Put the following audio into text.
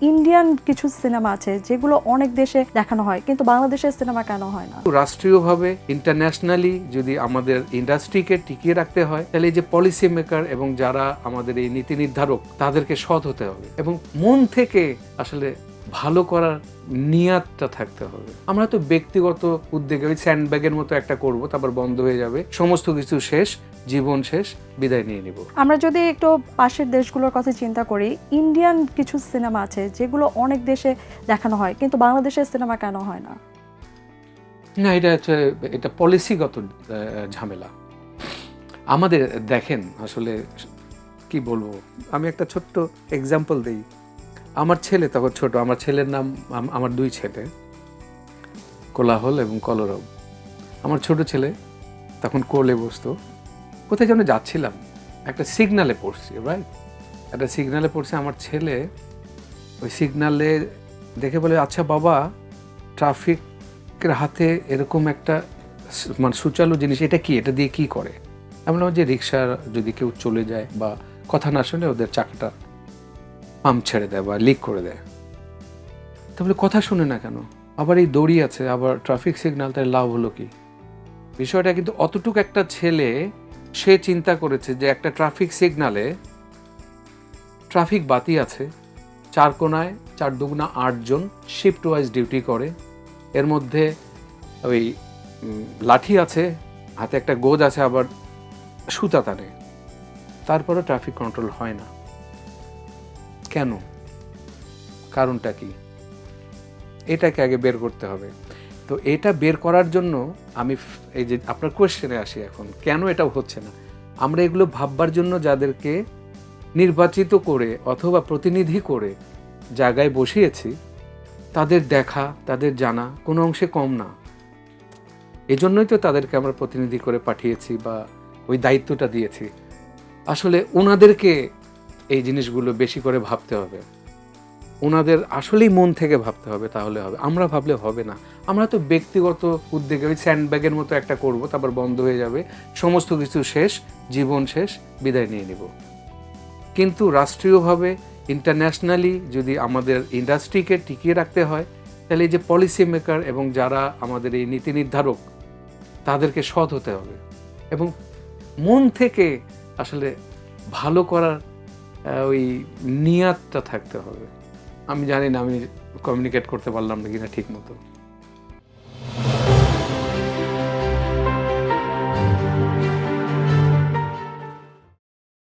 Indian কিছু cinema আছে যেগুলো অনেক দেশে দেখানো হয়, কিন্তু বাংলাদেশের সিনেমা কেন হয় না? রাষ্ট্রীয়ভাবে ইন্টারন্যাশনালি যদি আমাদের ইন্ডাস্ট্রিকে টিকিয়ে রাখতে হয়, তাহলে এই যে পলিসি মেকার এবং যারা আমাদের এই নীতি নির্ধারক তাদেরকে সৎ হতে হবে এবং মন থেকে আসলে ভালো করার নিয়াতটা থাকতে হবে। আমরা তো ব্যক্তিগত উদ্যোগে ওই স্যান্ডব্যাগের মতো একটা করব, তারপর বন্ধ হয়ে যাবে, সমস্ত কিছু শেষ, জীবন শেষ, বিদায় নিয়ে নিব। আমরা যদি একটু পাশের দেশগুলোর কথা চিন্তা করি, ইন্ডিয়ান কিছু সিনেমা আছে যেগুলো অনেক দেশে দেখানো হয়, কিন্তু বাংলাদেশের সিনেমা কেন হয় না? না, এটা পলিসিগত ঝামেলা। আমাদের দেখেন, আসলে কি বলবো, আমি একটা ছোট্ট এক্সাম্পল দিই। আমার ছেলে তখন ছোট, আমার ছেলের নাম, আমার দুই ছেলে, কোলাহল এবং কলরব। আমার ছোট ছেলে তখন কোলে বসতো, কোথায় যেন যাচ্ছিলাম, একটা সিগনালে পড়ছি, রাইট, একটা সিগনালে পড়ছে। আমার ছেলে ওই সিগনালে দেখে বলে, আচ্ছা বাবা, ট্রাফিকের হাতে এরকম একটা মানে সুচালু জিনিস, এটা কি, এটা দিয়ে কি করে? এমন যে রিক্সা যদি কেউ চলে যায় বা কথা না শুনে ওদের চাকাটা পাম্প ছেড়ে দেয় বা লিক করে দেয়। তাহলে কথা শুনে না কেন? আবার এই দড়ি আছে, আবার ট্রাফিক সিগন্যাল, তার লাভ হলো কি? বিষয়টা কিন্তু অতটুকু একটা ছেলে, সে চিন্তা করেছে যে একটা ট্রাফিক সিগনালে ট্রাফিক বাতি আছে, 4 কোণায় 4 দুগুণা 8 জন শিফট ওয়াইজ ডিউটি করে, এর মধ্যে ওই লাঠি আছে, হাতে একটা গোজ আছে, আবার সুতা টানে, তারপরে ট্রাফিক কন্ট্রোল হয় না কেন? কারণটা কি? এটাকে আগে বের করতে হবে। তো এটা বের করার জন্য আমি এই যে আপনার কোয়েশ্চেনে আসি, এখন কেন এটা হচ্ছে না, আমরা এগুলো ভাববার জন্য যাদেরকে নির্বাচিত করে অথবা প্রতিনিধি করে জায়গায় বসিয়েছি, তাদের দেখা, তাদের জানা কোনো অংশে কম না। এজন্যই তো তাদেরকে আমরা প্রতিনিধি করে পাঠিয়েছি বা ওই দায়িত্বটা দিয়েছি। আসলে ওনাদেরকে এই জিনিসগুলো বেশি করে ভাবতে হবে, ওনাদের আসলেই মন থেকে ভাবতে হবে, তাহলে হবে। আমরা ভাবলে হবে না। আমরা তো ব্যক্তিগত উদ্যোগে ওই স্যান্ডব্যাগের মতো একটা করব, তারপর বন্ধ হয়ে যাবে, সমস্ত কিছু শেষ, জীবন শেষ, বিদায় নিয়ে নিব। কিন্তু রাষ্ট্রীয়ভাবে ইন্টারন্যাশনালি যদি আমাদের ইন্ডাস্ট্রিকে টিকিয়ে রাখতে হয়, তাহলে এই যে পলিসি মেকার এবং যারা আমাদের এই নীতি নির্ধারক তাদেরকে সৎ হতে হবে এবং মন থেকে আসলে ভালো করার ওই নিয়াতটা থাকতে হবে। আমি জানি না আমি কমিউনিকেট করতে পারলাম না কিনা ঠিক মতো।